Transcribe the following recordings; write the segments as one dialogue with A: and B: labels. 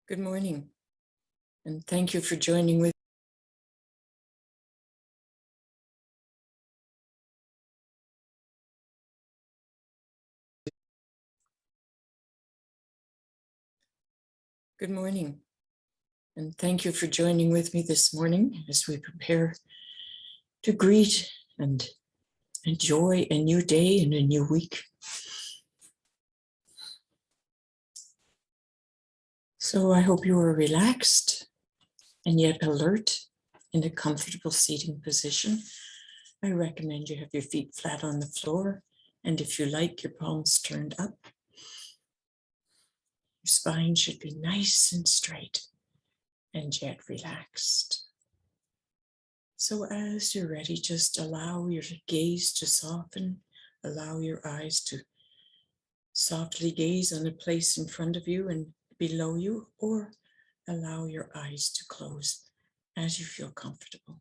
A: Good morning, and thank you for joining with. Good morning, and thank you for joining with me this morning as we prepare to greet and enjoy a new day and a new week. So I hope you are relaxed and yet alert in a comfortable seating position. I recommend you have your feet flat on the floor, and if you like, your palms turned up. Your spine should be nice and straight and yet relaxed. So as you're ready, just allow your gaze to soften, allow your eyes to softly gaze on a place in front of you and below you, or allow your eyes to close as you feel comfortable.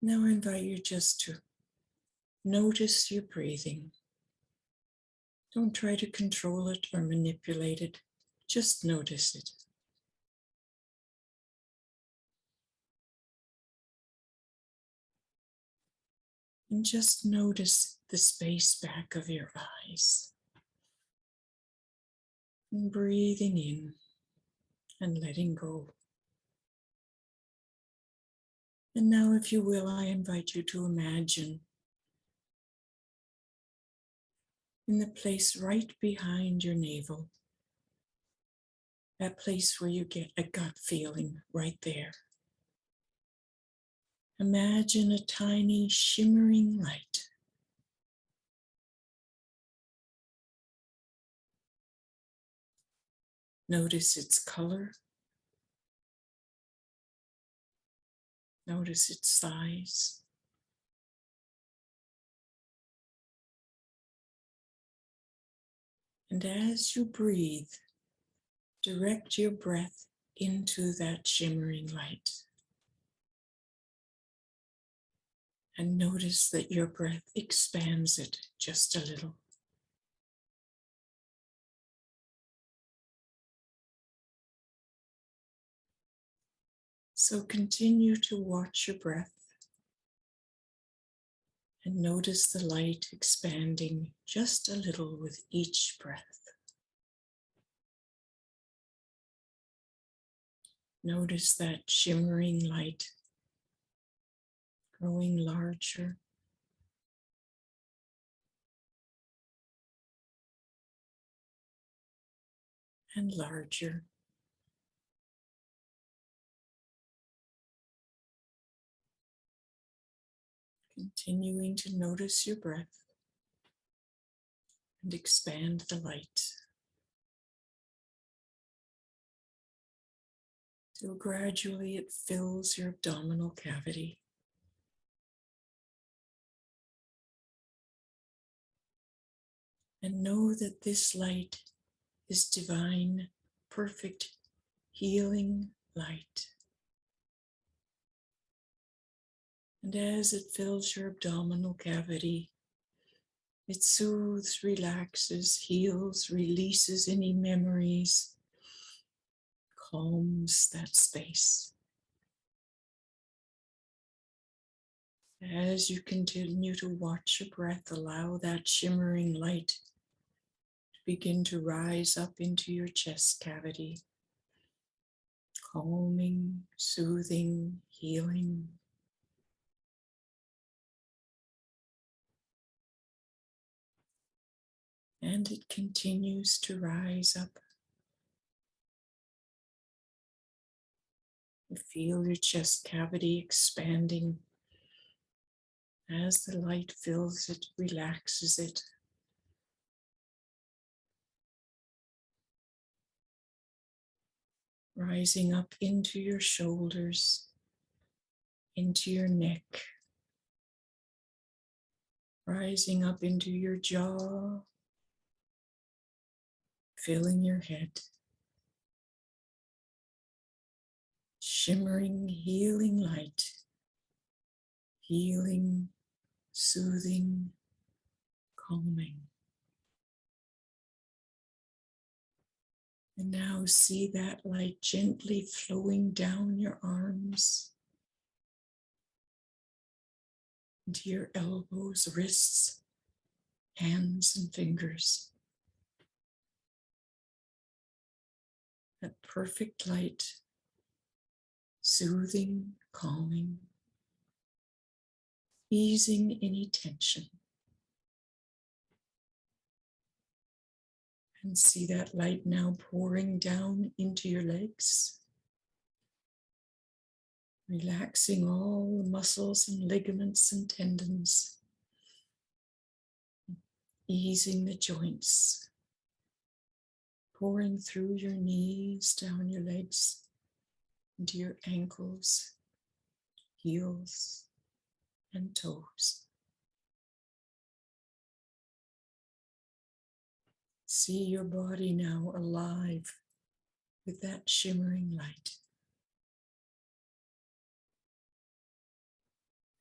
A: Now I invite you just to notice your breathing. Don't try to control it or manipulate it, just notice it. And just notice the space back of your eyes. And breathing in and letting go. And now, if you will, I invite you to imagine in the place right behind your navel, that place where you get a gut feeling right there. Imagine a tiny shimmering light. Notice its color. Notice its size. And as you breathe, direct your breath into that shimmering light. And notice that your breath expands it just a little. So continue to watch your breath and notice the light expanding just a little with each breath. Notice that shimmering light growing larger and larger. Continuing to notice your breath and expand the light till gradually it fills your abdominal cavity. And know that this light is divine, perfect, healing light. And as it fills your abdominal cavity, it soothes, relaxes, heals, releases any memories, calms that space. As you continue to watch your breath, allow that shimmering light to begin to rise up into your chest cavity, calming, soothing, healing. And it continues to rise up. You feel your chest cavity expanding as the light fills it, relaxes it. Rising up into your shoulders, into your neck, rising up into your jaw, filling your head. Shimmering, healing light, healing, soothing, calming. And now see that light gently flowing down your arms, into your elbows, wrists, hands, and fingers. That perfect light, soothing, calming, easing any tension. And see that light now pouring down into your legs, relaxing all the muscles and ligaments and tendons, easing the joints, pouring through your knees, down your legs, into your ankles, heels, and toes. See your body now alive with that shimmering light.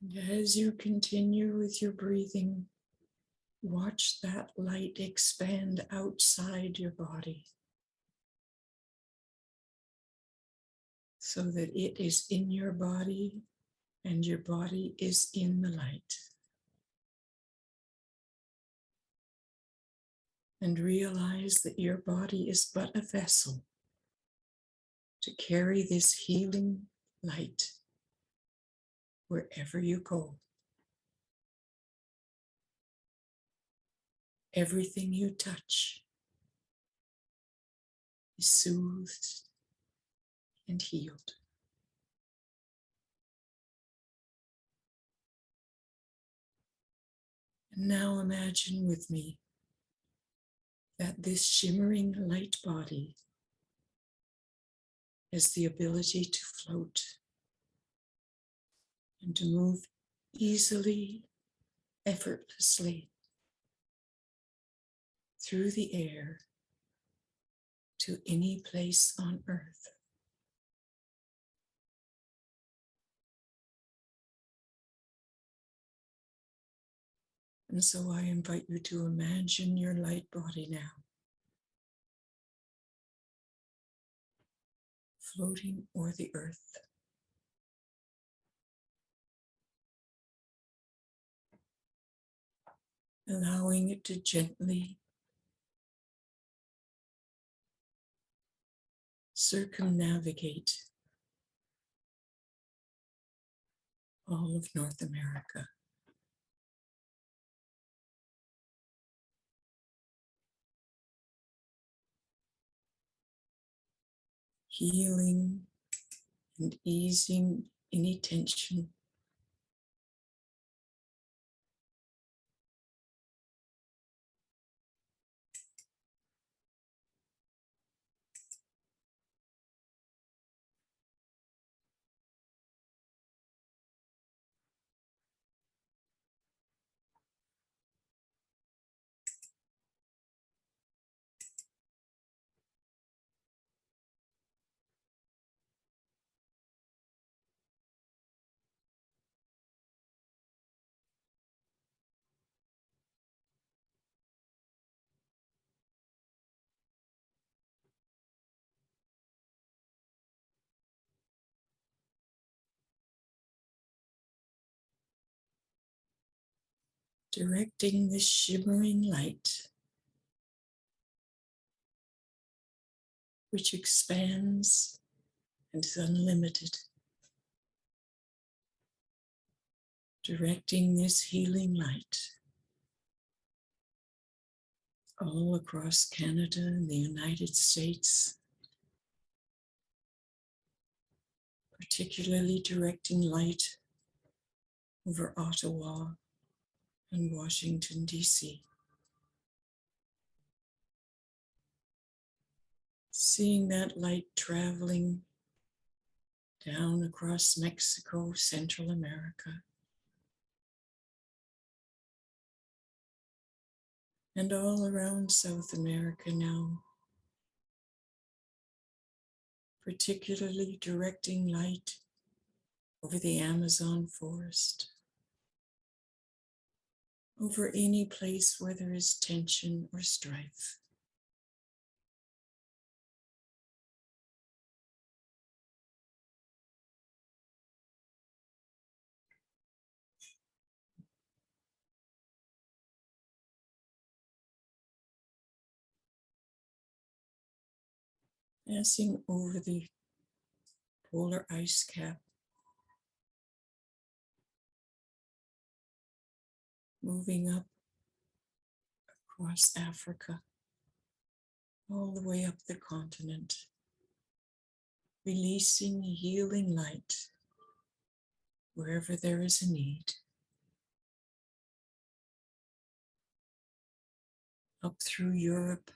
A: And as you continue with your breathing, watch that light expand outside your body so that it is in your body and your body is in the light. And realize that your body is but a vessel to carry this healing light wherever you go. Everything you touch is soothed and healed. And now imagine with me that this shimmering light body has the ability to float and to move easily, effortlessly through the air to any place on earth. And so I invite you to imagine your light body now floating o'er the earth. Allowing it to gently circumnavigate all of North America. Healing and easing any tension. Directing this shimmering light, which expands and is unlimited. Directing this healing light all across Canada and the United States, particularly directing light over Ottawa and Washington, D.C. Seeing that light traveling down across Mexico, Central America, and all around South America now, particularly directing light over the Amazon forest, over any place where there is tension or strife. Passing over the polar ice cap, moving up across Africa, all the way up the continent, releasing healing light wherever there is a need, up through Europe,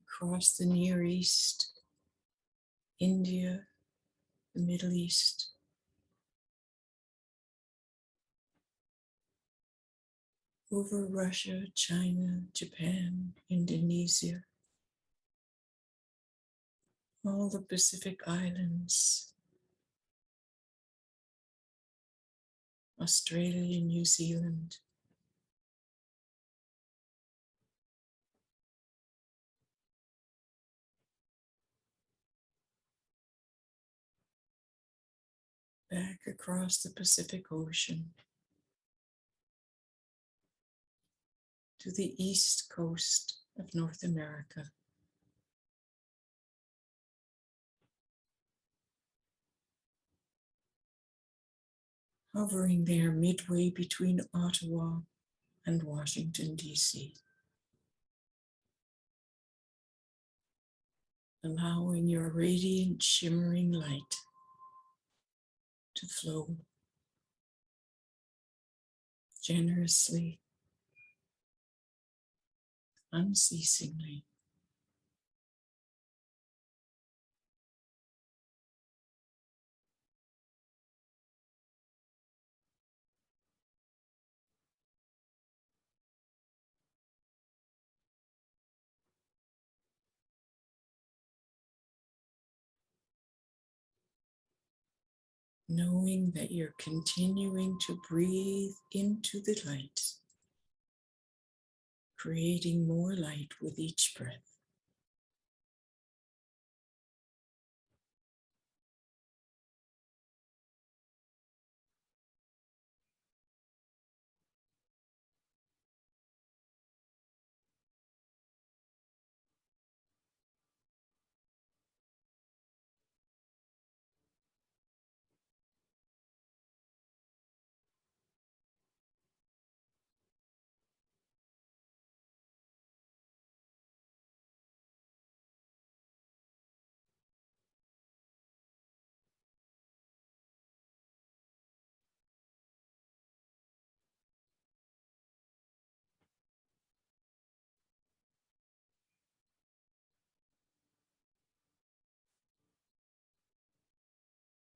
A: across the Near East, India, the Middle East, over Russia, China, Japan, Indonesia, all the Pacific Islands, Australia, New Zealand, back across the Pacific Ocean to the east coast of North America. Hovering there midway between Ottawa and Washington, D.C., allowing your radiant, shimmering light to flow generously, unceasingly. Knowing that you're continuing to breathe into the light, creating more light with each breath.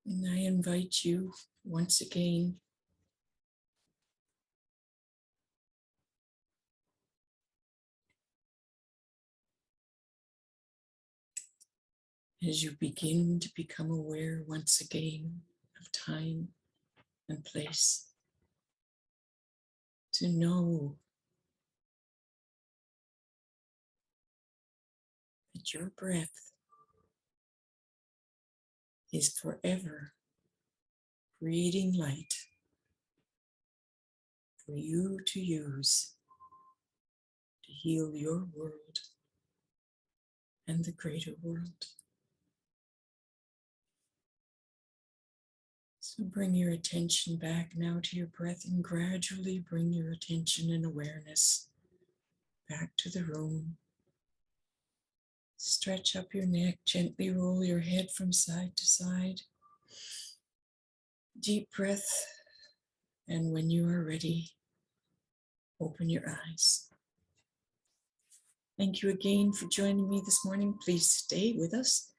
A: And I invite you once again as you begin to become aware once again of time and place, to know that your breath is forever creating light for you to use to heal your world and the greater world. So bring your attention back now to your breath and gradually bring your attention and awareness back to the room. Stretch up your neck, gently roll your head from side to side. Deep breath, and when you are ready, open your eyes. Thank you again for joining me this morning. Please stay with us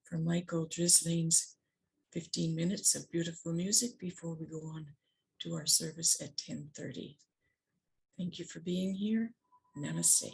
A: for Michael Drisling's 15 minutes of beautiful music before we go on to our service at 10:30. Thank you for being here. Namaste.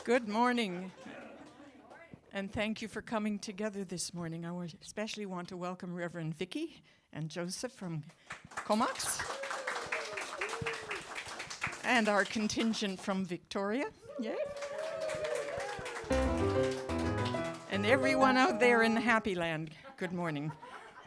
B: Good morning, and thank you for coming together this morning. I especially want to welcome Reverend Vicki and Joseph from Comox, and our contingent from Victoria. Yay! And everyone out there in the Happy Land, good morning.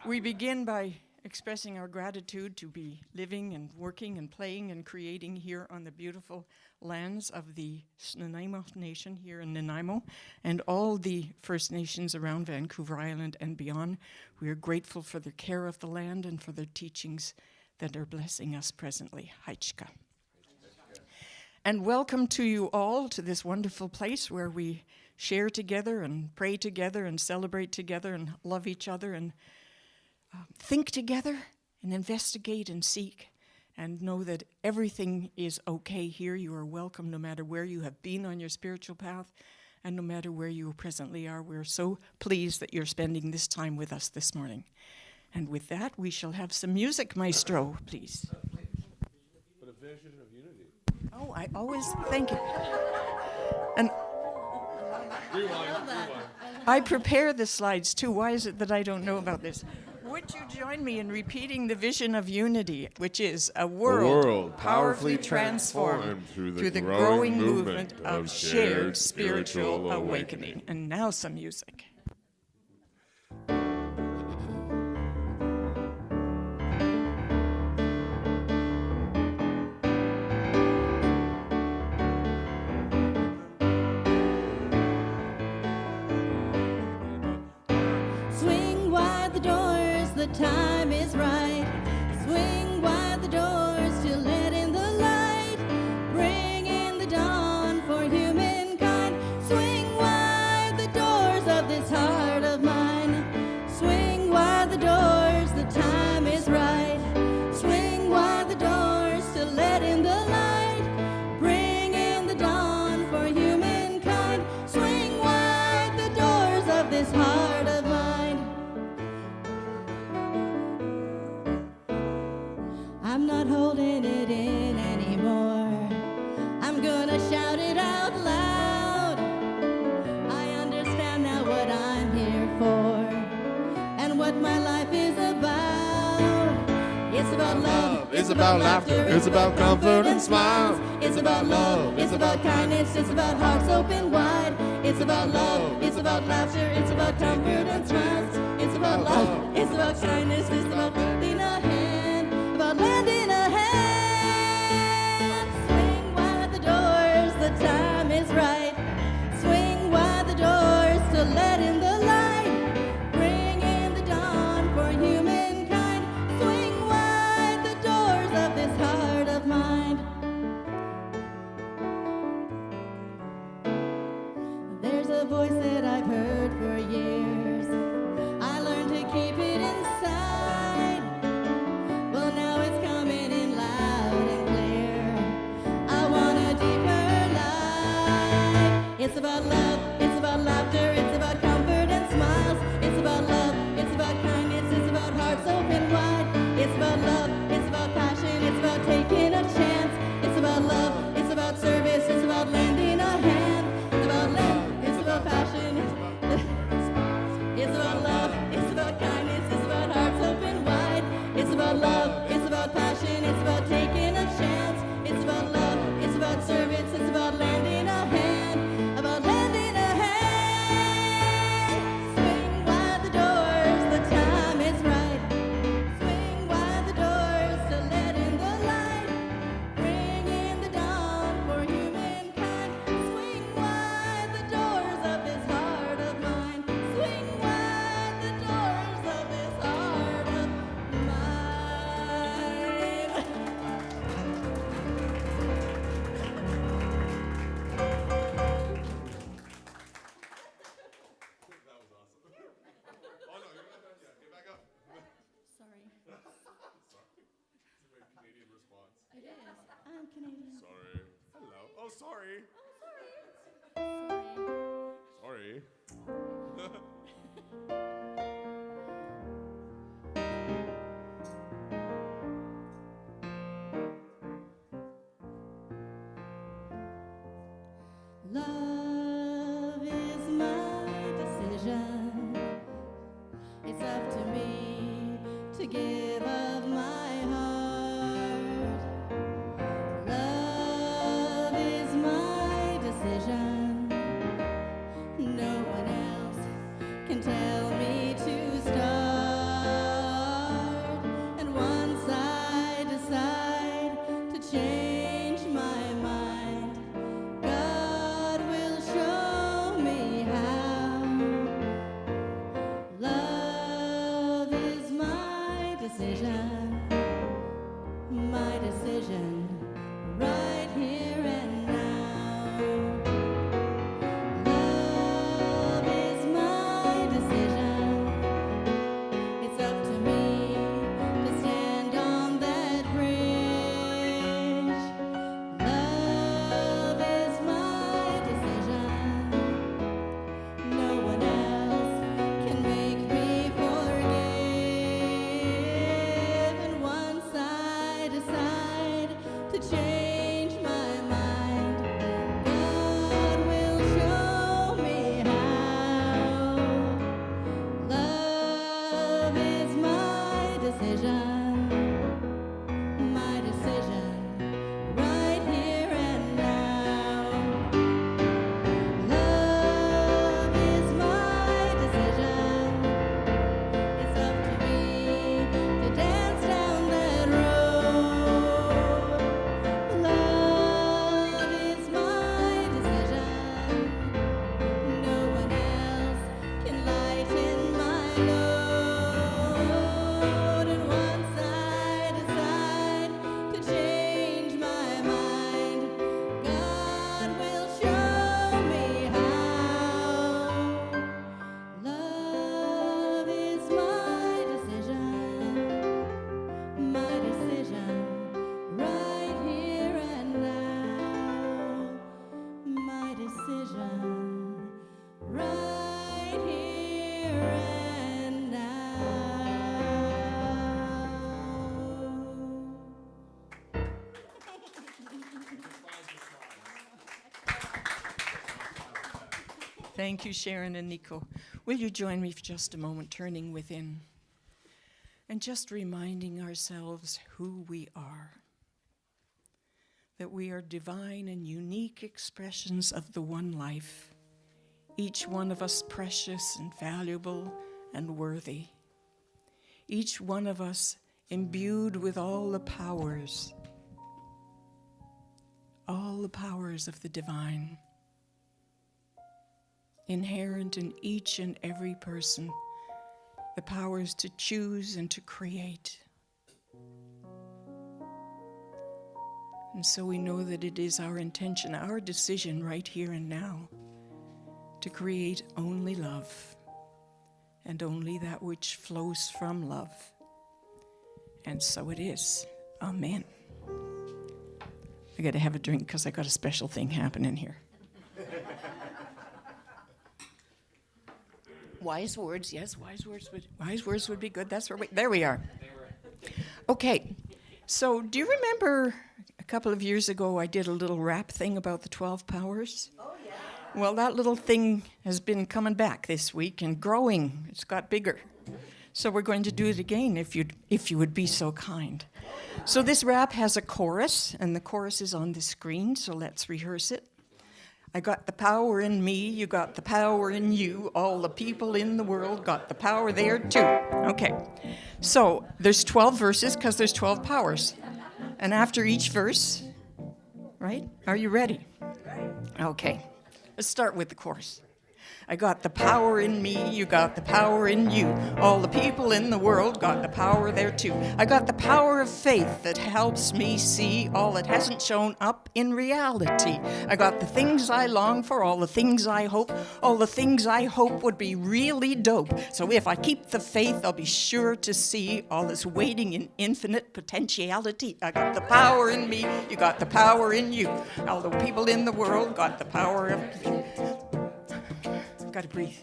B: We begin by expressing our gratitude to be living and working and playing and creating here on the beautiful lands of the Nanaimo Nation here in Nanaimo and all the First Nations around Vancouver Island and beyond. We are grateful for their care of the land and for their teachings that are blessing us presently. Haichka. And welcome to you all to this wonderful place where we share together and pray together and celebrate together and love each other and think together and investigate and seek and know that everything is okay here. You are welcome no matter where you have been on your spiritual path and no matter where you presently are. We're so pleased that you're spending this time with us this morning. And with that, we shall have some music, Maestro, please.
C: But a vision of unity.
B: Oh, I always thank you. And
C: Rewind.
B: I prepare the slides too. Why is it that I don't know about this? Would you join me in repeating the vision of unity, which is a world powerfully transformed through the growing movement of shared spiritual awakening? And now some music.
D: The time is right. Swing wide the doors to let in the light. Bring in the dawn for humankind. Swing wide the doors of this heart of mine. Swing wide the doors, the time is right. Swing wide the doors to let in the light. Bring in the dawn for humankind. Swing wide the doors of this heart of mine. I'm not holding it in anymore. I'm gonna shout it out loud. I understand now what I'm here for and what my life is about. It's about love,
C: It's about laughter. It's about comfort and smiles.
D: It's about love, it's about kindness, it's about hearts open wide. It's about love, it's about laughter, it's about comfort and smiles. It's about love, it's about kindness, it's about lending a hand, about lending a hand. Swing wide the doors, the time is right. Swing wide the doors to let in the light. Bring in the dawn for humankind. Swing wide the doors of this heart of mine. There's a voice that I've heard for years. I learned to keep it inside. Well, now it's coming in loud and clear. I want a deeper life. It's about love, it's about laughter, it's about comfort and smiles. It's about love, it's about kindness, it's about hearts open wide. It's about love, it's about passion, it's about taking a chance. It's about love, it's about service, it's about lending a hand. It's about love, it's about passion, it's about love, it's about kindness, it's about hearts open wide. It's about love, it's about passion, it's about taking a chance. It's about love, it's about service, it's about lending a hand, about lending a hand. Swing wide the doors, the time is right. Swing wide the doors to let in the light. Bring in the dawn for humankind. Swing wide the doors of this heart of mine. Swing wide the doors of this heart of mine.
C: Oh no, you're not done yet. Get back up.
D: Sorry.
C: It's a very Canadian response.
D: It is. I'm Canadian.
C: Sorry. Hello. Oh, sorry.
D: Sorry.
C: Sorry.
D: Love my decision, right here and now. Love is my decision. It's up to me to stand on that bridge. Love is my decision. No one else can make me forgive. And once I decide to change my mind, God will show me how. Love is my decision, right here and now. Love is my decision. It's up to me to dance down that road. Love is my decision. No one else can lighten my load. And once I decide to change my mind, God will show me how. Love is my decision, right here and now. My decision, right here and now.
B: Thank you, Sharon and Nico. Will you join me for just a moment, turning within and just reminding ourselves who we are, that we are divine and unique expressions of the one life, each one of us precious and valuable and worthy, each one of us imbued with all the powers of the divine, inherent in each and every person, the powers to choose and to create. And so we know that it is our intention, our decision right here and now, to create only love, and only that which flows from love. And so it is. Amen. I got to have a drink because I got a special thing happening here. Wise words, yes, wise words would be good. That's where there we are. Okay, so do you remember a couple of years ago I did a little rap thing about the 12 powers? Oh, yeah. Well, that little thing has been coming back this week and growing. It's got bigger. So we're going to do it again if you would be so kind. So this rap has a chorus, and the chorus is on the screen, so let's rehearse it. I got the power in me, you got the power in you, all the people in the world got the power there too. Okay, so there's 12 verses because there's 12 powers. And after each verse, right? Are you ready? Okay, let's start with the chorus. I got the power in me, you got the power in you. All the people in the world got the power there too. I got the power of faith that helps me see all that hasn't shown up in reality. I got the things I long for, all the things I hope, all the things I hope would be really dope. So if I keep the faith, I'll be sure to see all this waiting in infinite potentiality. I got the power in me, you got the power in you. All the people in the world got the power of... Gotta breathe.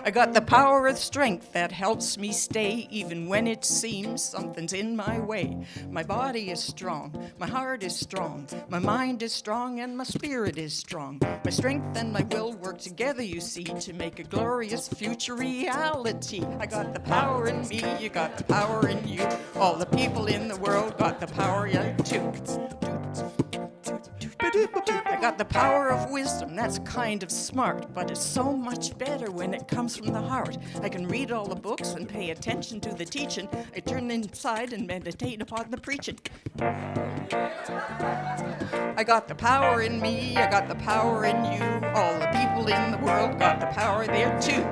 B: I got the power of strength that helps me stay even when it seems something's in my way. My body is strong, my heart is strong, my mind is strong, and my spirit is strong. My strength and my will work together, you see, to make a glorious future reality. I got the power in me, you got the power in you. All the people in the world got the power too. I got the power of wisdom, that's kind of smart, but it's so much better when it comes from the heart. I can read all the books and pay attention to the teaching. I turn inside and meditate upon the preaching. I got the power in me, I got the power in you. All the people in the world got the power there too.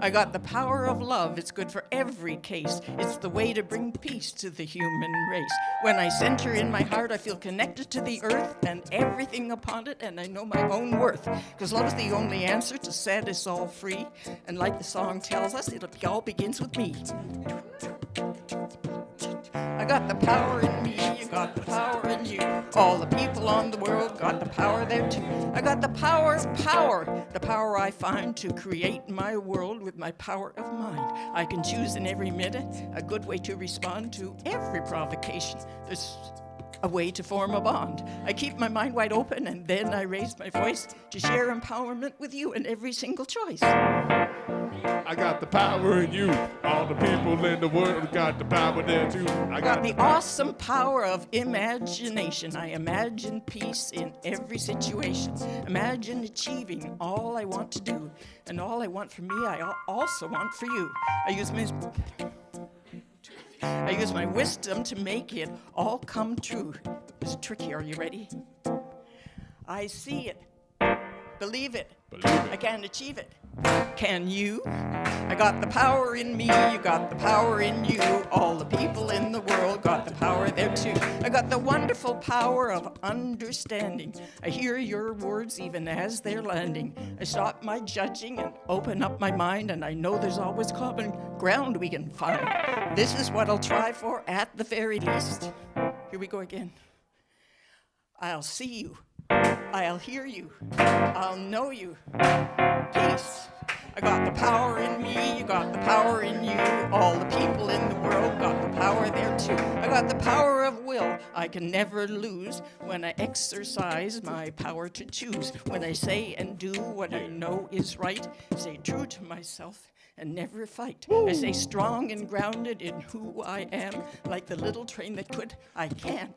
B: I got the power of love. It's good for every case. It's the way to bring peace to the human race. When I center in my heart, I feel connected to the earth and everything upon it, and I know my own worth. Because love is the only answer to set us all free. And like the song tells us, it all begins with me. I got the power in me, you got the power in you. All the people on the world got the power there too. I got the power the power I find to create my world with my power of mind. I can choose in every minute a good way to respond to every provocation. There's a way to form a bond. I keep my mind wide open and then I raise my voice to share empowerment with you in every single choice.
C: I got the power in you. All the people in the world got the power there too. I
B: Got the awesome power of imagination. I imagine peace in every situation. Imagine achieving all I want to do. And all I want for me, I also want for you. I use my wisdom to make it all come true. It's tricky, are you ready? I see it. Believe it. I can achieve it. Can you? I got the power in me, you got the power in you. All the people in the world got the power there too. I got the wonderful power of understanding. I hear your words even as they're landing. I stop my judging and open up my mind, and I know there's always common ground we can find. This is what I'll try for at the very least. Here we go again. I'll see you. I'll hear you. I'll know you. Peace. I got the power in me, you got the power in you. All the people in the world got the power there too. I got the power of will I can never lose when I exercise my power to choose. When I say and do what I know is right, stay true to myself and never fight. I stay strong and grounded in who I am, like the little train that could. I can.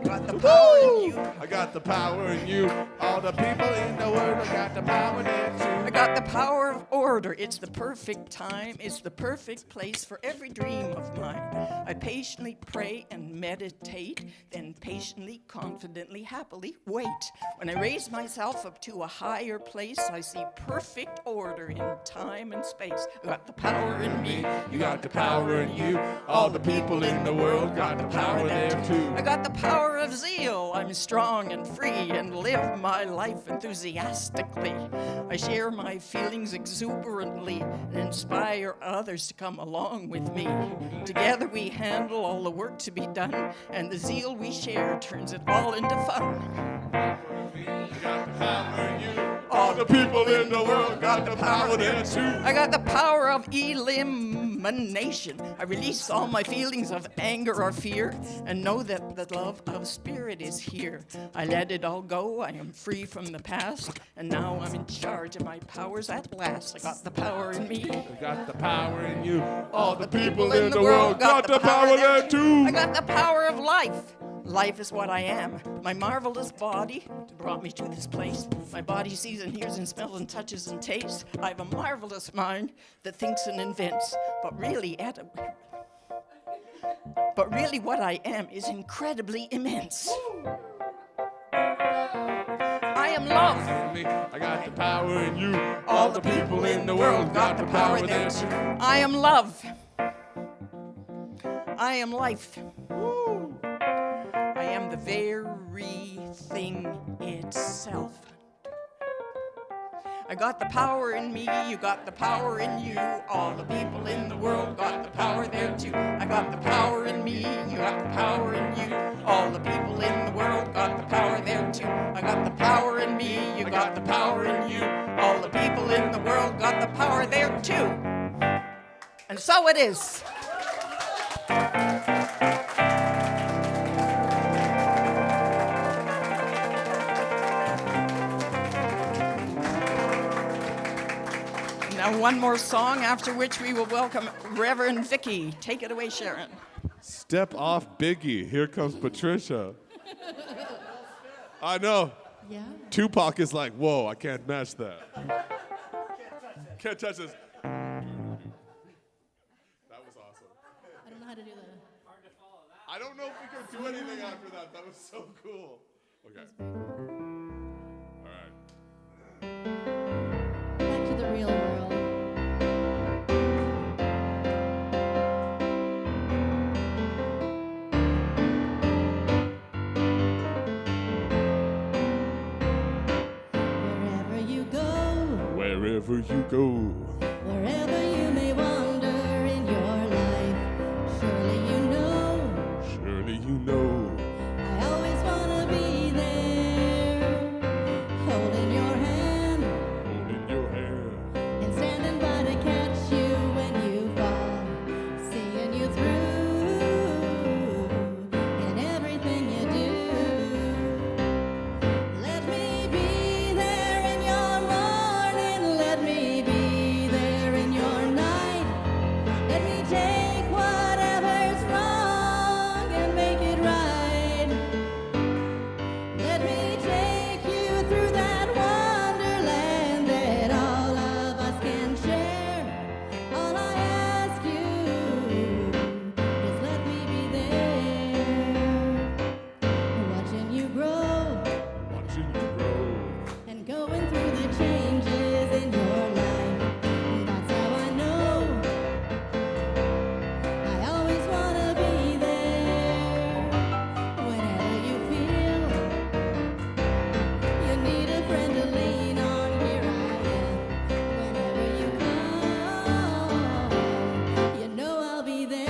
B: Got the power in you.
C: I got the power in you. All the people in the world got the power there too.
B: I got the power of order. It's the perfect time. It's the perfect place for every dream of mine. I patiently pray and meditate, then patiently, confidently, happily wait. When I raise myself up to a higher place, I see perfect order in time and space. I got the power in me.
C: You got the power in you. All the people in the world got the power there too.
B: I got the power of zeal. I'm strong and free and live my life enthusiastically. I share my feelings exuberantly and inspire others to come along with me. Together we handle all the work to be done, and the zeal we share turns it all into fun.
C: You got the power in you. All the people in the world got the power there too.
B: I got the power of elimination. I release all my feelings of anger or fear and know that the love of spirit is here. I let it all go. I am free from the past, and now I'm in charge of my powers at last. I got the power in me.
C: You got the power in you. All the people in the world got the power there too.
B: I got the power of life. Life is what I am. My marvelous body brought me to this place. My body sees and hears and smells and touches and tastes. I have a marvelous mind that thinks and invents. But really what I am is incredibly immense. I am love.
C: I got the power in you.
B: All the people in the world got the power there too. I am love. I am life. I am the very thing itself. I got the power in me, you got the power in you. All the people in the world got the power there too. I got the power in me, you got the power in you. All the people in the world got the power there too. I got the power in me, you got the power in you. All the people in the world got the power there too. And so it is. Now one more song, after which we will welcome Reverend Vicki. Take it away, Sharon.
C: Step off Biggie. Here comes Patricia. I know.
D: Yeah.
C: Tupac is like, whoa, I can't match that. Can't touch this. That was awesome.
D: I don't know how to do that.
C: I don't know if we could do anything after that. That was so cool. Okay. All right.
D: Back to the real world.
C: wherever you go.
D: Wherever you may wander in your life, surely you know I always want to be there, holding your hand and standing by to catch you when you fall, seeing you through in everything you do. Let me be there in your morning, let me be there in your night. Let me take whatever's wrong and make it right. Let me take you through that wonderland that all of us can share. All I ask you is let me be there, watching you grow and going through the changes in your life. That's how I know I always want to be there. Whenever you feel you need a friend to lean on, here I am. Whenever you call, you know I'll be there.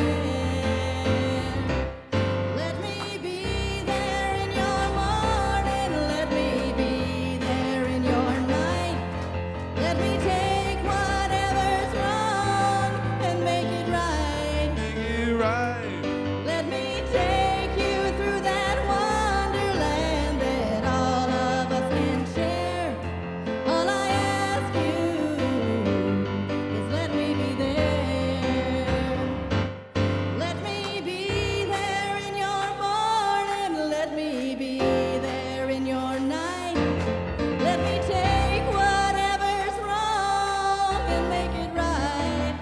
D: Let me be there in your morning, let me be there in your night. Let me take whatever's wrong and make it right.
C: Make it right.
D: Let me take you through that wonderland that all of us can share. All I ask you is let me be there. Let me be there in your morning, let me be there in your night. Let me take whatever's wrong and make it right.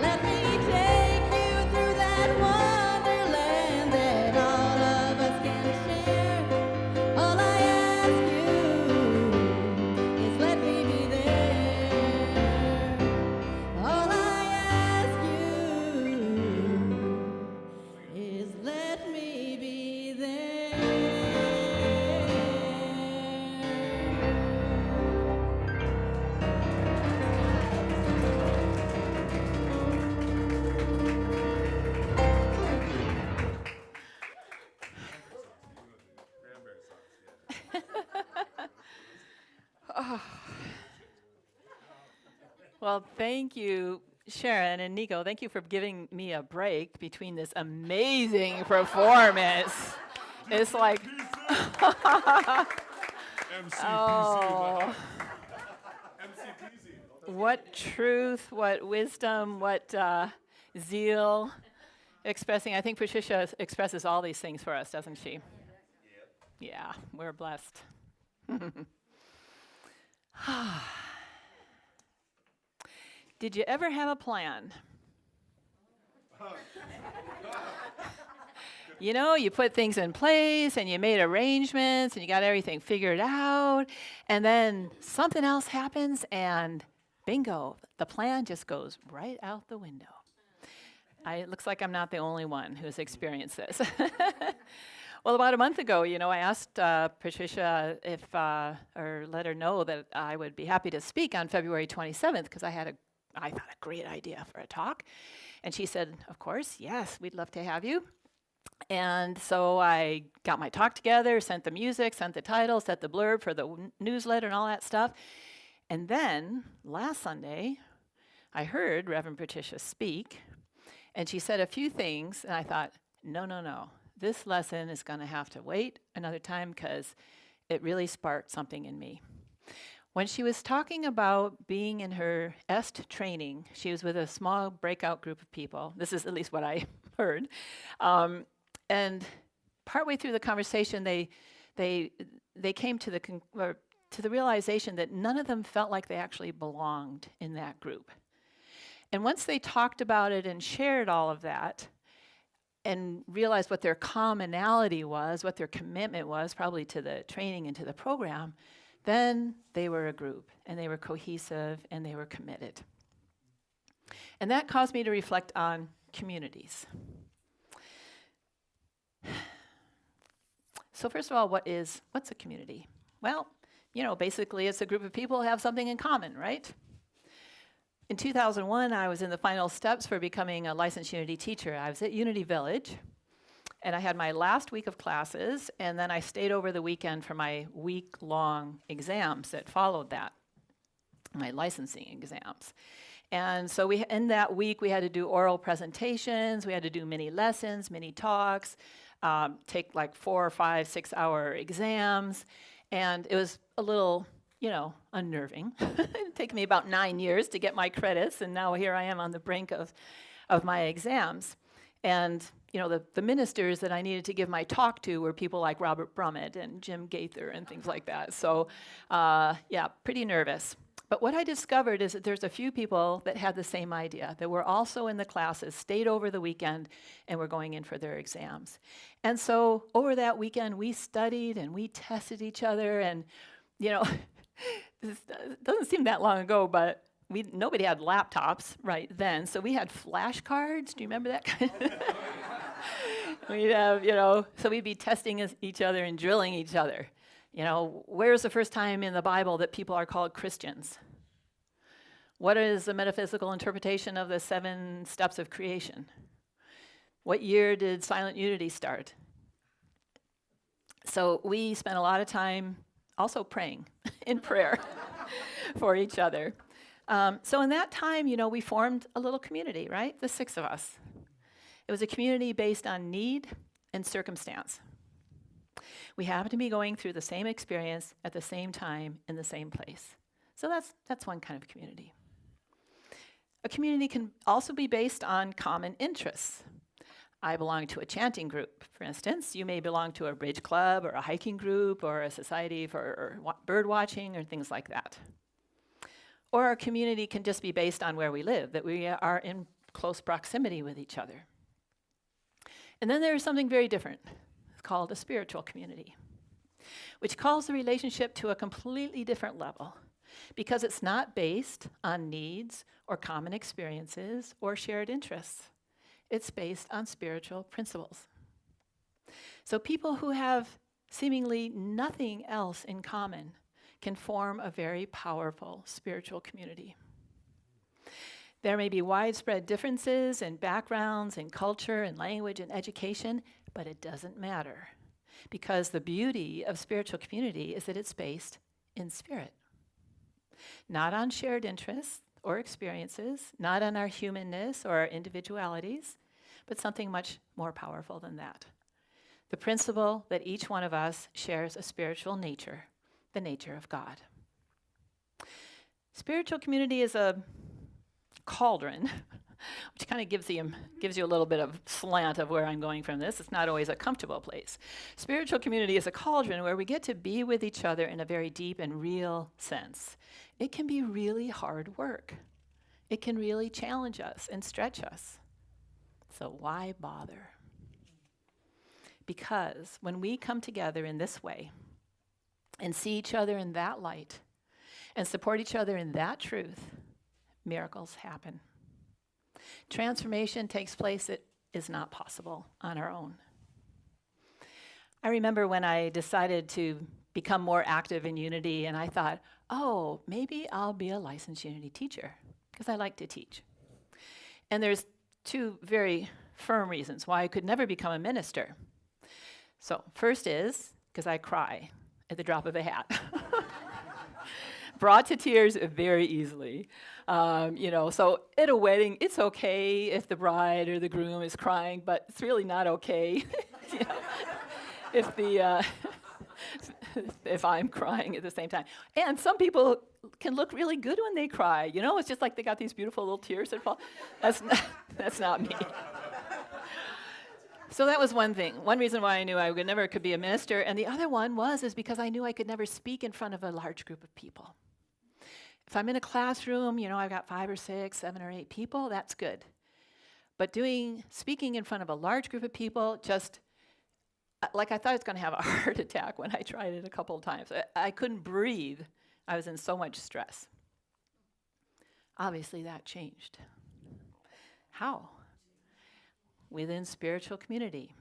D: Let me take you through that wonderland that all of us can share. All I ask you is let me be there. All I ask you is let me be there.
E: Well, thank you, Sharon and Nico. Thank you for giving me a break between this amazing performance. It's like, oh, what truth, what wisdom, what zeal expressing. I think Patricia expresses all these things for us, doesn't she? Yeah, we're blessed. Did you ever have a plan? You know, you put things in place and you made arrangements and you got everything figured out, and then something else happens and bingo, the plan just goes right out the window. It looks like I'm not the only one who's experienced this. Well, about a month ago, you know, I asked Patricia if, or let her know that I would be happy to speak on February 27th because I thought a great idea for a talk. And she said, of course, yes, we'd love to have you. And so I got my talk together, sent the music, sent the title, sent the blurb for the newsletter and all that stuff. And then last Sunday, I heard Reverend Patricia speak, and she said a few things, and I thought, no. This lesson is going to have to wait another time because it really sparked something in me. When she was talking about being in her EST training, she was with a small breakout group of people. This is at least what I heard. And partway through the conversation, they came to the realization that none of them felt like they actually belonged in that group. And once they talked about it and shared all of that, and realized what their commonality was, what their commitment was, probably to the training and to the program, then they were a group, and they were cohesive, and they were committed. And that caused me to reflect on communities. So first of all, what's a community? Well, basically it's a group of people who have something in common, right? In 2001, I was in the final steps for becoming a licensed Unity teacher. I was at Unity Village, and I had my last week of classes, and then I stayed over the weekend for my week-long exams that followed that, my licensing exams. And so in that week, we had to do oral presentations, we had to do mini lessons, mini talks, take like 4 or 5, 6-hour exams, and it was a little, unnerving. It took me about 9 years to get my credits, and now here I am on the brink of my exams. And the ministers that I needed to give my talk to were people like Robert Brummett and Jim Gaither and things like that. So pretty nervous. But what I discovered is that there's a few people that had the same idea, that were also in the classes, stayed over the weekend, and were going in for their exams. And so over that weekend, we studied and we tested each other. And, this doesn't seem that long ago, but nobody had laptops right then. So we had flashcards. Do you remember that kind of We'd have, so we'd be testing each other and drilling each other. Where's the first time in the Bible that people are called Christians? What is the metaphysical interpretation of the 7 steps of creation? What year did Silent Unity start? So we spent a lot of time also praying in prayer for each other. So in that time, we formed a little community, right? The 6 of us. It was a community based on need and circumstance. We happened to be going through the same experience at the same time in the same place. So that's one kind of community. A community can also be based on common interests. I belong to a chanting group, for instance. You may belong to a bridge club or a hiking group or a society for bird watching or things like that. Or our community can just be based on where we live, that we are in close proximity with each other. And then there's something very different. Called a spiritual community, which calls the relationship to a completely different level because it's not based on needs or common experiences or shared interests. It's based on spiritual principles. So people who have seemingly nothing else in common can form a very powerful spiritual community. There may be widespread differences in backgrounds, in culture, in language, and education, but it doesn't matter because the beauty of spiritual community is that it's based in spirit. Not on shared interests or experiences, not on our humanness or our individualities, but something much more powerful than that. The principle that each one of us shares a spiritual nature, the nature of God. Spiritual community is a cauldron, which kind of gives you a little bit of slant of where I'm going from this. It's not always a comfortable place. Spiritual community is a cauldron where we get to be with each other in a very deep and real sense. It can be really hard work. It can really challenge us and stretch us. So why bother? Because when we come together in this way and see each other in that light and support each other in that truth, miracles happen. Transformation takes place that is not possible on our own. I remember when I decided to become more active in Unity, and I thought, maybe I'll be a licensed Unity teacher, because I like to teach. And there's 2 very firm reasons why I could never become a minister. So first is because I cry at the drop of a hat. Brought to tears very easily. So at a wedding, it's okay if the bride or the groom is crying, but it's really not okay if I'm crying at the same time. And some people can look really good when they cry. It's just like they got these beautiful little tears that fall. That's not me. So that was one thing. One reason why I knew I never could be a minister, and the other one is because I knew I could never speak in front of a large group of people. If I'm in a classroom, I've got 5 or 6, 7 or 8 people, that's good. But speaking in front of a large group of people, just like I thought I was going to have a heart attack when I tried it a couple of times. I couldn't breathe. I was in so much stress. Obviously, that changed. How? Within spiritual community.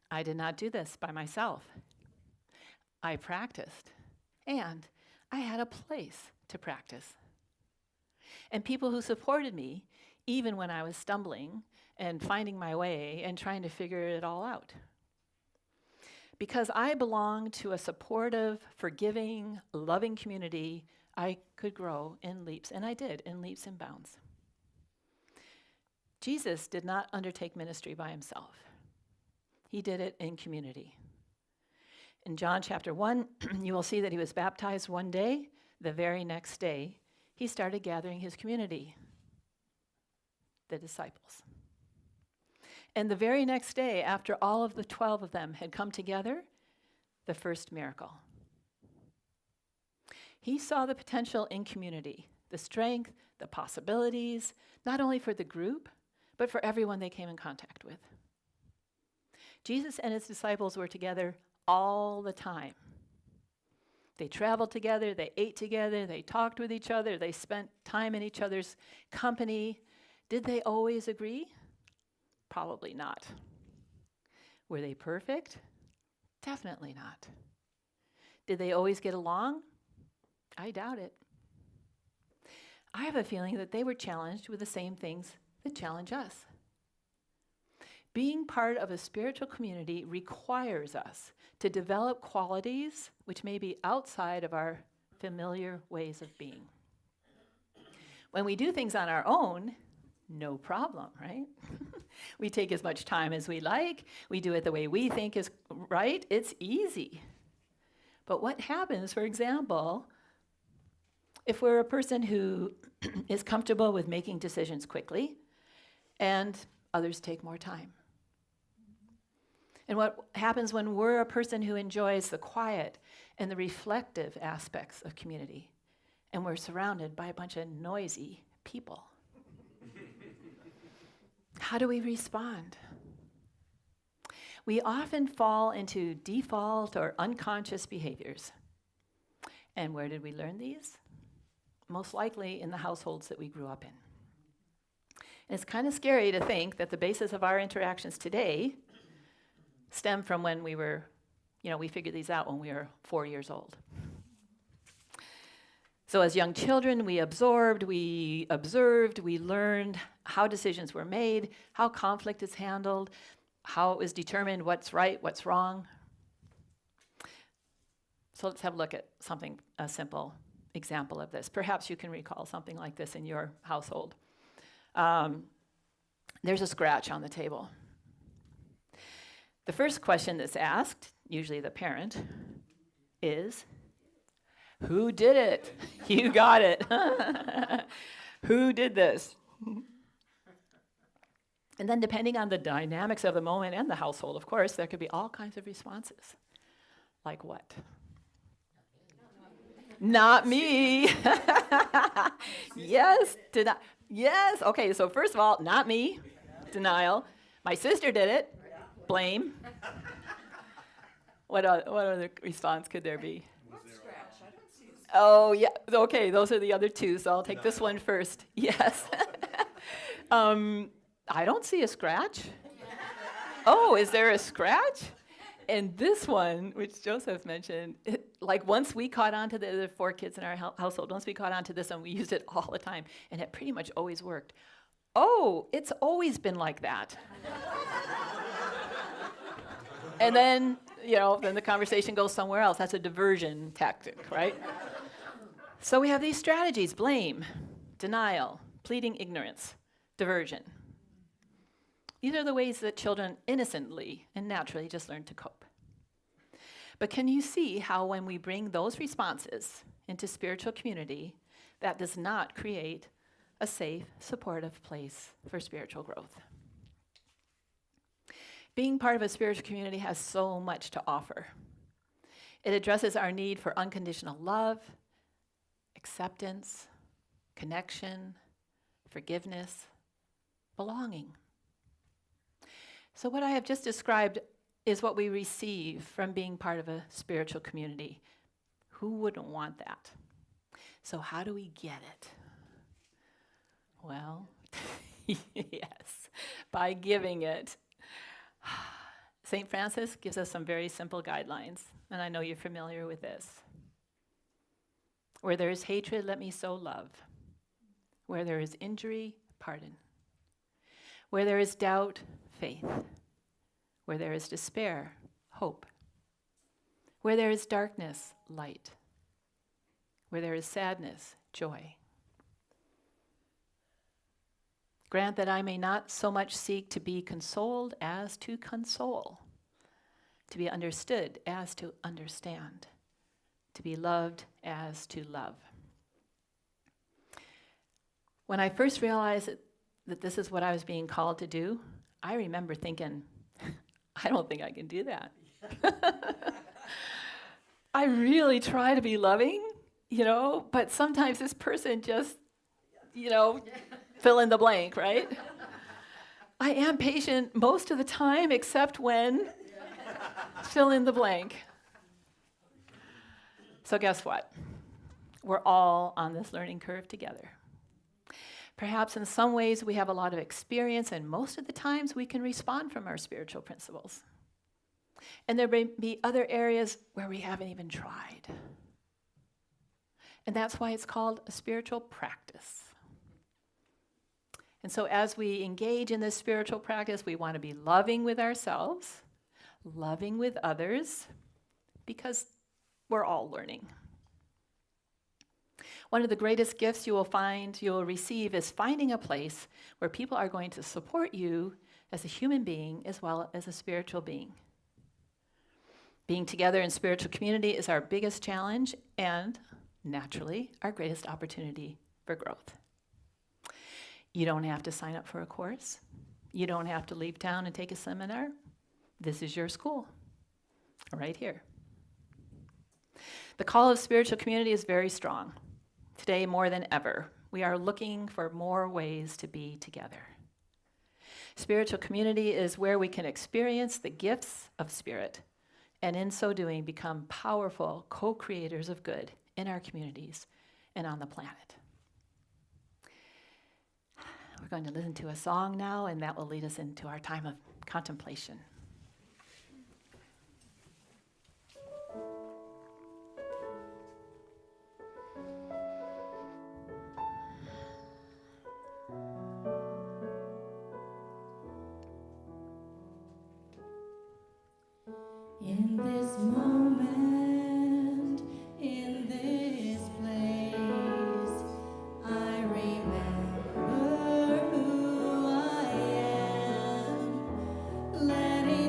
E: I did not do this by myself. I practiced. And I had a place to practice. And people who supported me, even when I was stumbling and finding my way and trying to figure it all out. Because I belonged to a supportive, forgiving, loving community, I could grow in leaps, and I did, in leaps and bounds. Jesus did not undertake ministry by himself. He did it in community. In John chapter 1, you will see that he was baptized one day. The very next day, he started gathering his community, the disciples. And the very next day, after all of the 12 of them had come together, the first miracle. He saw the potential in community, the strength, the possibilities, not only for the group, but for everyone they came in contact with. Jesus and his disciples were together all the time. They traveled together, they ate together, they talked with each other, they spent time in each other's company. Did they always agree? Probably not. Were they perfect? Definitely not. Did they always get along? I doubt it. I have a feeling that they were challenged with the same things that challenge us. Being part of a spiritual community requires us to develop qualities which may be outside of our familiar ways of being. When we do things on our own, no problem, right? We take as much time as we like. We do it the way we think is right. It's easy. But what happens, for example, if we're a person who is comfortable with making decisions quickly and others take more time? And what happens when we're a person who enjoys the quiet and the reflective aspects of community and we're surrounded by a bunch of noisy people? How do we respond? We often fall into default or unconscious behaviors. And where did we learn these? Most likely in the households that we grew up in. And it's kind of scary to think that the basis of our interactions today stem from when we were, we figured these out when we were 4 years old. So as young children, we absorbed, we observed, we learned how decisions were made, how conflict is handled, how it was determined what's right, what's wrong. So let's have a look at a simple example of this. Perhaps you can recall something like this in your household. There's a scratch on the table. The first question that's asked, usually the parent, is, who did it? You got it. Who did this? And then depending on the dynamics of the moment and the household, of course, there could be all kinds of responses. Like what? Not me. Yes. Yes. Okay, so first of all, not me. Denial. My sister did it. Blame. What other response could there be? Oh, yeah. Okay, those are the other two, so I'll take this one first. Yes. I don't see a scratch. Oh, is there a scratch? And this one, which Joseph mentioned, once we caught on to the 4 kids in our household, once we caught on to this one, we used it all the time, and it pretty much always worked. Oh, it's always been like that. And then, then the conversation goes somewhere else. That's a diversion tactic, right? So we have these strategies: blame, denial, pleading ignorance, diversion. These are the ways that children innocently and naturally just learn to cope. But can you see how when we bring those responses into spiritual community, that does not create a safe, supportive place for spiritual growth? Being part of a spiritual community has so much to offer. It addresses our need for unconditional love, acceptance, connection, forgiveness, belonging. So what I have just described is what we receive from being part of a spiritual community. Who wouldn't want that? So how do we get it? Well, yes, by giving it. St. Francis gives us some very simple guidelines, and I know you're familiar with this. Where there is hatred, let me sow love. Where there is injury, pardon. Where there is doubt, faith. Where there is despair, hope. Where there is darkness, light. Where there is sadness, joy. Grant that I may not so much seek to be consoled as to console, to be understood as to understand, to be loved as to love. When I first realized that this is what I was being called to do, I remember thinking, I don't think I can do that. I really try to be loving, but sometimes this person just, fill in the blank, right? I am patient most of the time, except when, fill in the blank. So guess what? We're all on this learning curve together. Perhaps in some ways we have a lot of experience, and most of the times we can respond from our spiritual principles. And there may be other areas where we haven't even tried. And that's why it's called a spiritual practice. And so as we engage in this spiritual practice, we want to be loving with ourselves, loving with others, because we're all learning. One of the greatest gifts you will receive is finding a place where people are going to support you as a human being as well as a spiritual being. Being together in spiritual community is our biggest challenge and, naturally, our greatest opportunity for growth. You don't have to sign up for a course. You don't have to leave town and take a seminar. This is your school, right here. The call of spiritual community is very strong. Today, more than ever, we are looking for more ways to be together. Spiritual community is where we can experience the gifts of spirit, and in so doing, become powerful co-creators of good in our communities and on the planet. We're going to listen to a song now, and that will lead us into our time of contemplation.
D: In this moment, in this place, I remember who I am, letting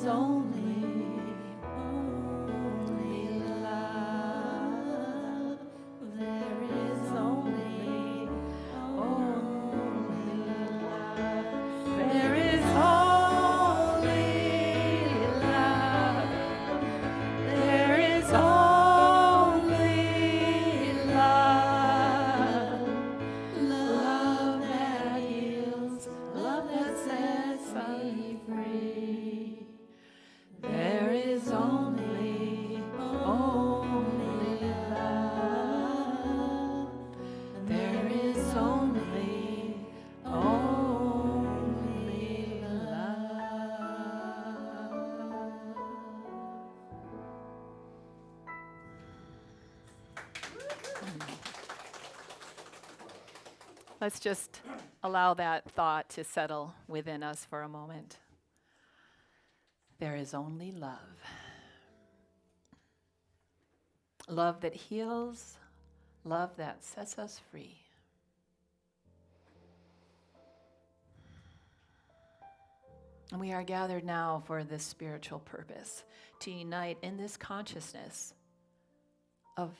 D: is only love. There is only love. There is only love. There is only love. Love that heals, love that sets me free. There is only love. There is only
E: Let's just allow that thought to settle within us for a moment. There is only love. Love that heals, love that sets us free. And we are gathered now for this spiritual purpose, to unite in this consciousness of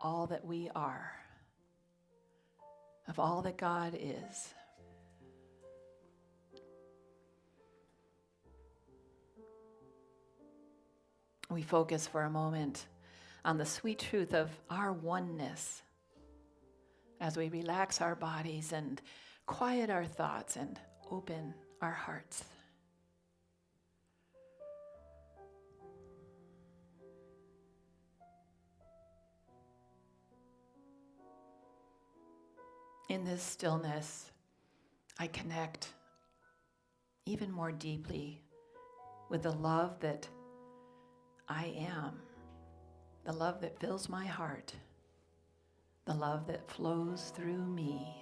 E: all that we are, of all that God is. We focus for a moment on the sweet truth of our oneness as we relax our bodies and quiet our thoughts and open our hearts. In this stillness, I connect even more deeply with the love that I am, the love that fills my heart, the love that flows through me.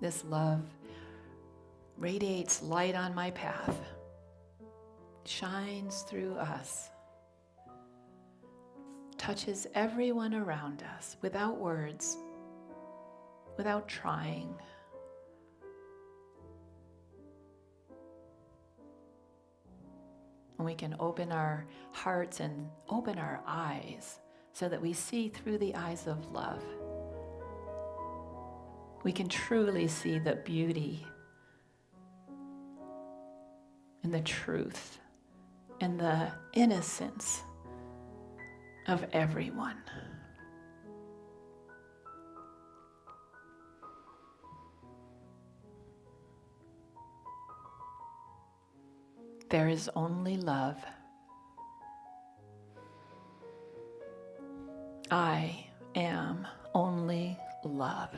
E: This love radiates light on my path, shines through us, touches everyone around us without words, without trying. And we can open our hearts and open our eyes so that we see through the eyes of love. We can truly see the beauty and the truth and the innocence of everyone. There is only love. I am only love.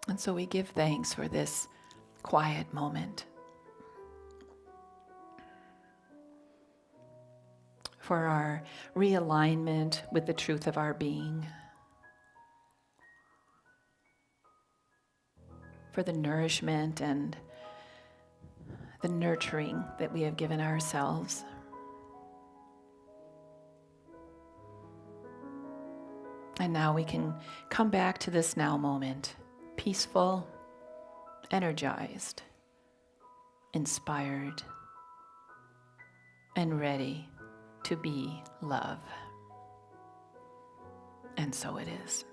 E: And so we give thanks for this quiet moment, for our realignment with the truth of our being, for the nourishment and the nurturing that we have given ourselves. And now we can come back to this now moment, peaceful, energized, inspired, and ready to be love. And so it is.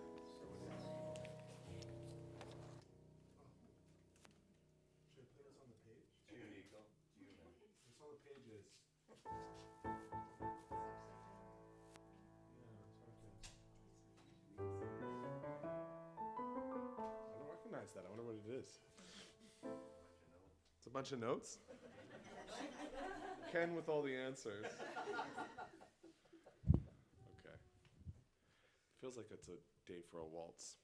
C: That. I wonder what it is. It's a bunch of notes. Ken with all the answers. Okay. Feels like it's a day for a waltz.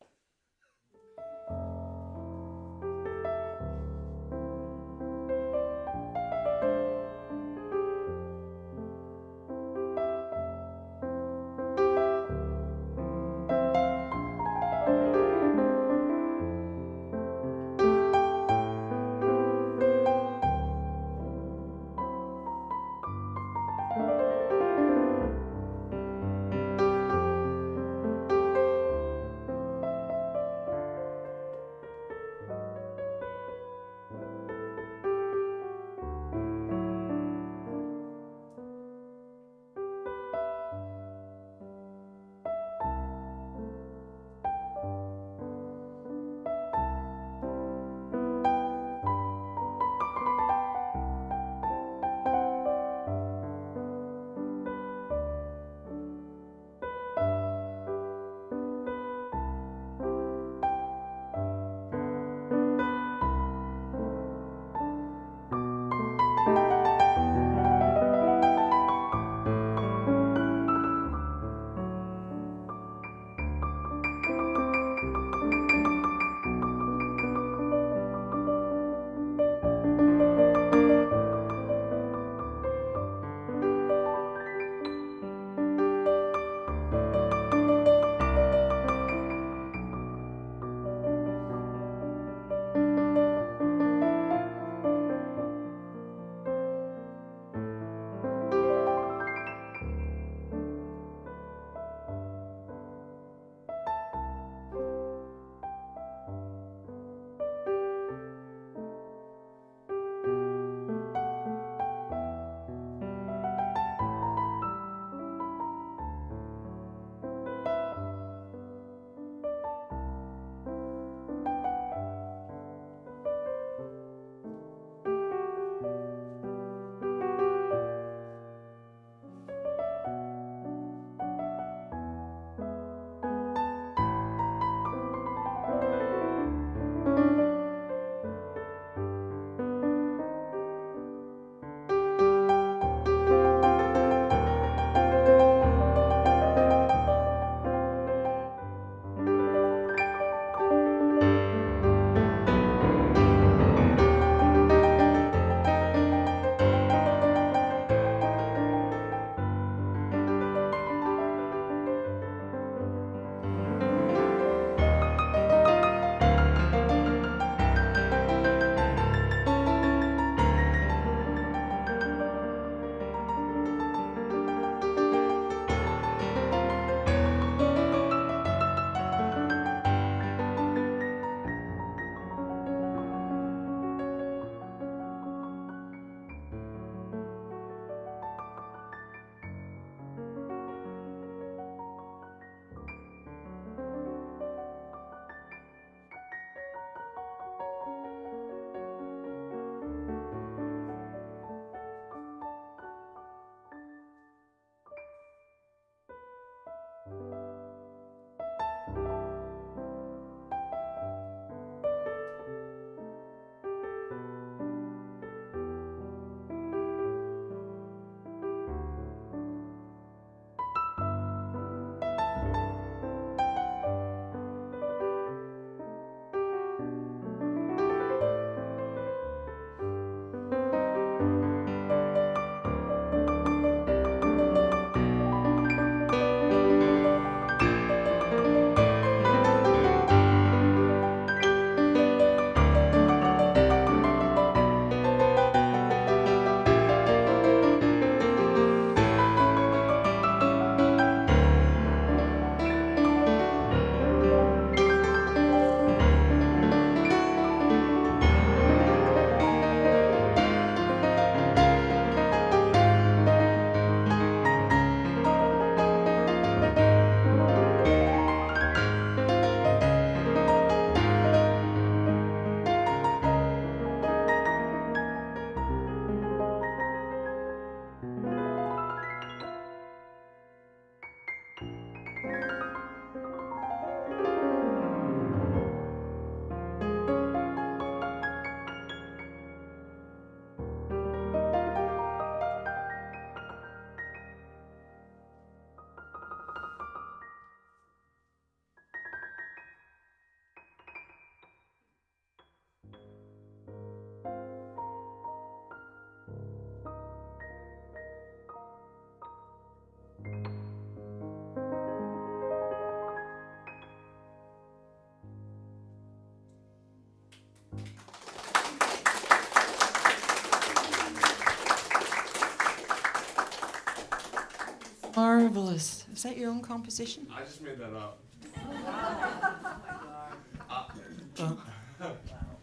B: Marvelous. Is that your own composition?
C: I just made that up.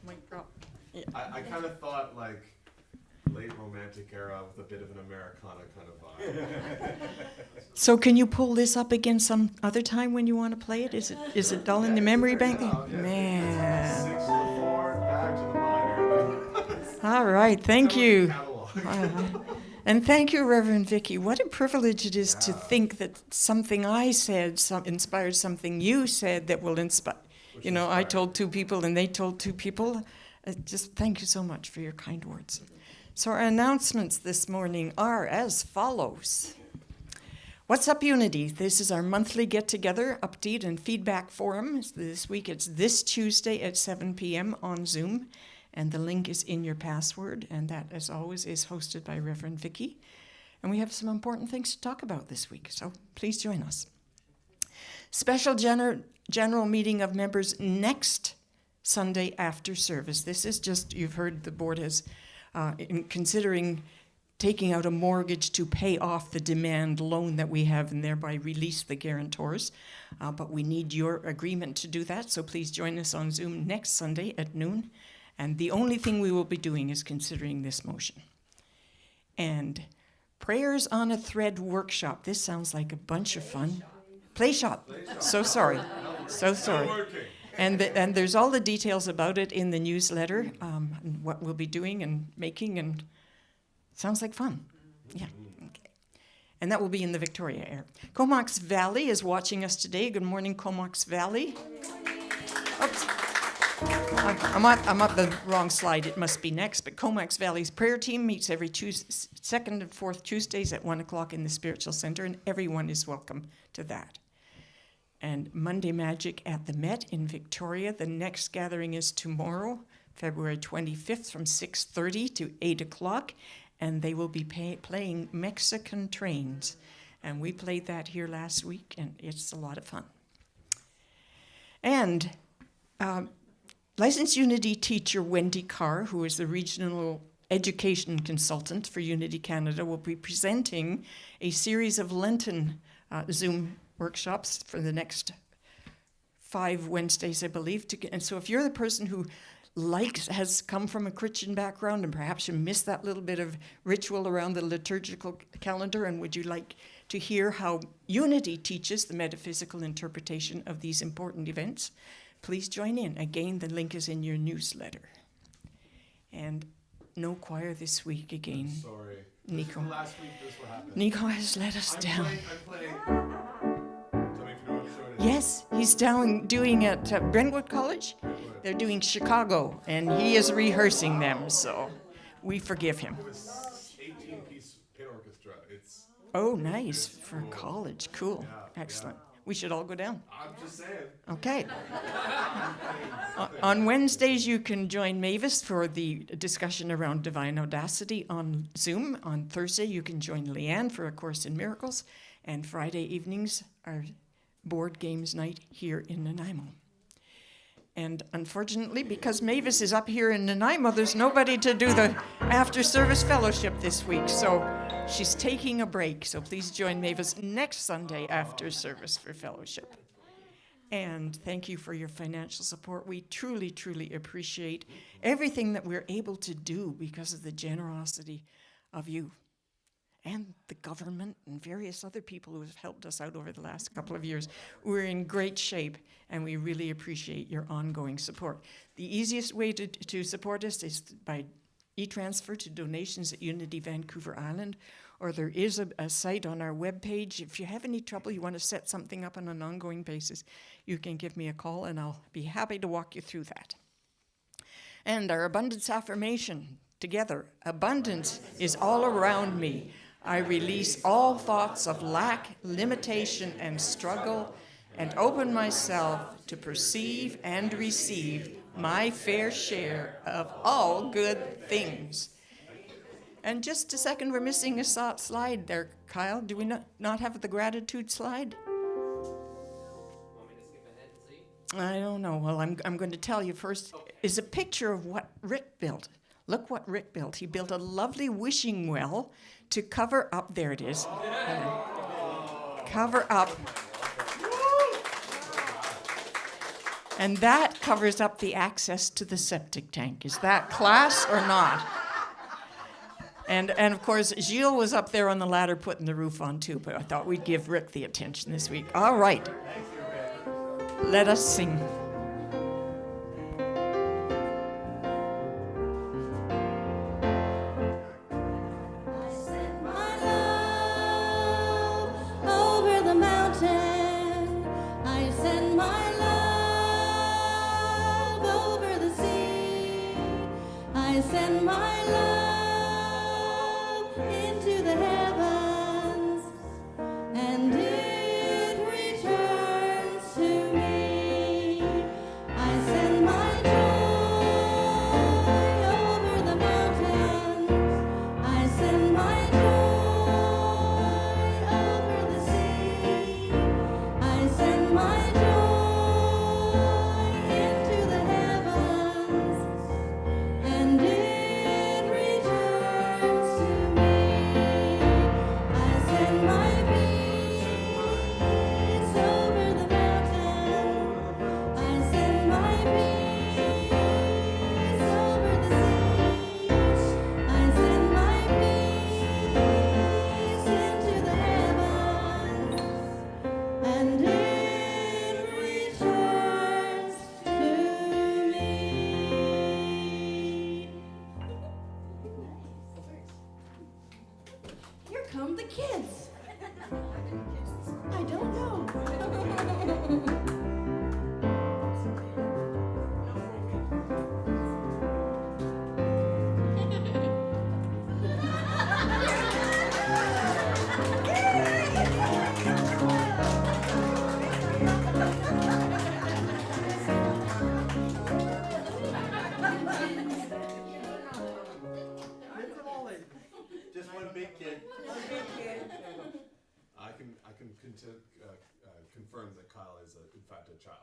B: Mic drop. Yeah.
C: I kind of thought like late romantic era with a bit of an Americana kind of vibe.
B: So can you pull this up again some other time when you want to play it? Is it all in the memory bank? Man.
C: 6 to the 4, back to the minor.
B: All right. Thank you.
C: Catalog.
B: And thank you, Reverend Vicki. What a privilege it is to think that something I said inspired something you said that will inspire. You know, I told 2 people and they told 2 people. Just thank you so much for your kind words. So our announcements this morning are as follows. What's Up Unity? This is our monthly get-together, update, and feedback forum. This week it's this Tuesday at 7 p.m. on Zoom. And the link is in your password, and that, as always, is hosted by Reverend Vicki. And we have some important things to talk about this week, so please join us. Special general meeting of members next Sunday after service. This is just, you've heard the board has, in considering taking out a mortgage to pay off the demand loan that we have and thereby release the guarantors. But we need your agreement to do that, so please join us on Zoom next Sunday at noon. And the only thing we will be doing is considering this motion. And Prayers on a Thread workshop. This sounds like a bunch of fun. Play shop. So sorry. So sorry. And there's all the details about it in the newsletter, and what we'll be doing and making, and sounds like fun. Yeah. Okay. And that will be in the Victoria area. Comox Valley is watching us today. Good morning, Comox Valley. Oops. I'm up the wrong slide. It must be next. But Comox Valley's prayer team meets every second and fourth Tuesdays at 1 o'clock in the Spiritual Center, and everyone is welcome to that. And Monday Magic at the Met in Victoria. The next gathering is tomorrow, February 25th, from 6:30 to 8 o'clock, and they will be playing Mexican Trains. And we played that here last week, and it's a lot of fun. And licensed Unity teacher Wendy Carr, who is the regional education consultant for Unity Canada, will be presenting a series of Lenten Zoom workshops for the next 5 Wednesdays, I believe. And so if you're the person who has come from a Christian background and perhaps you missed that little bit of ritual around the liturgical calendar, and would you like to hear how Unity teaches the metaphysical interpretation of these important events, please join in. Again, the link is in your newsletter. And no choir this week again.
C: Sorry.
B: Nico.
C: Last week this what happened.
B: Nico has let us down.
C: I'm playing. Tell me if you know what show it is.
B: Yes, he's doing at Brentwood College. They're doing Chicago, and he is rehearsing them, so we forgive him.
C: It was 18-piece pit orchestra. It's.
B: Oh, nice, for college. Cool.
C: Yeah,
B: Excellent. We should all go down.
C: I'm just saying.
B: Okay. On Wednesdays, you can join Mavis for the discussion around divine audacity on Zoom. On Thursday, you can join Leanne for A Course in Miracles. And Friday evenings are board games night here in Nanaimo. And unfortunately, because Mavis is up here in Nanaimo, there's nobody to do the after-service fellowship this week. So she's taking a break. So please join Mavis next Sunday after service for fellowship. And thank you for your financial support. We truly, truly appreciate everything that we're able to do because of the generosity of you and the government and various other people who have helped us out over the last couple of years. We're in great shape, and we really appreciate your ongoing support. The easiest way to support us is by e-transfer to donations at Unity Vancouver Island, or there is a site on our webpage. If you have any trouble, you want to set something up on an ongoing basis, you can give me a call, and I'll be happy to walk you through that. And our abundance affirmation together. Abundance is all around me. I release all thoughts of lack, limitation, and struggle, and open myself to perceive and receive my fair share of all good things. And just a second, we're missing a slide there, Kyle. Do we not have the gratitude slide?
F: Want me to skip ahead and see?
B: I don't know. Well, I'm going to tell you first. Is a picture of what Rick built. Look what Rick built. He built a lovely wishing well to cover up. There it is. cover up. And that covers up the access to the septic tank. Is that class or not? And of course, Gilles was up there on the ladder putting the roof on too, but I thought we'd give Rick the attention this week. All right. Let us sing.
D: Come the kids. I don't know.
G: Just one big kid. I can confirm that Kyle is in fact a child.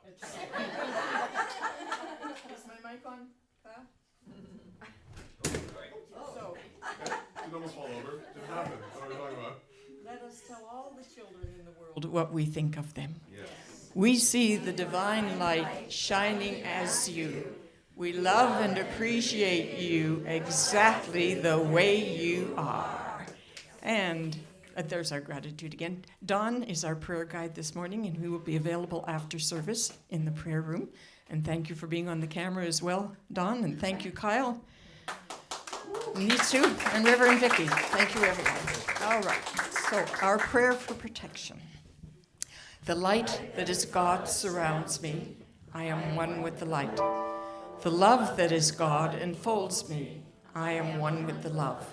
B: Is my mic on?
G: So. Did almost fall over. Didn't happen. What are we talking about?
B: Let us tell all the children in the world what we think of them.
G: Yes.
B: We see the divine light shining as you. We love and appreciate you exactly the way you are. And there's our gratitude again. Don is our prayer guide this morning, and he will be available after service in the prayer room. And thank you for being on the camera as well, Don, and thank you, Kyle. And these two, and River and Vicki. Thank you, everyone. All right, so our prayer for protection. The light that is God surrounds me. I am one with the light. The love that is God enfolds me. I am one with the love.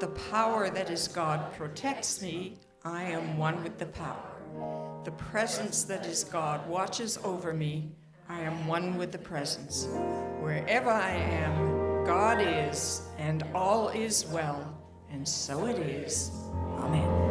B: The power that is God protects me. I am one with the power. The presence that is God watches over me. I am one with the presence. Wherever I am, God is, and all is well, and so it is. Amen.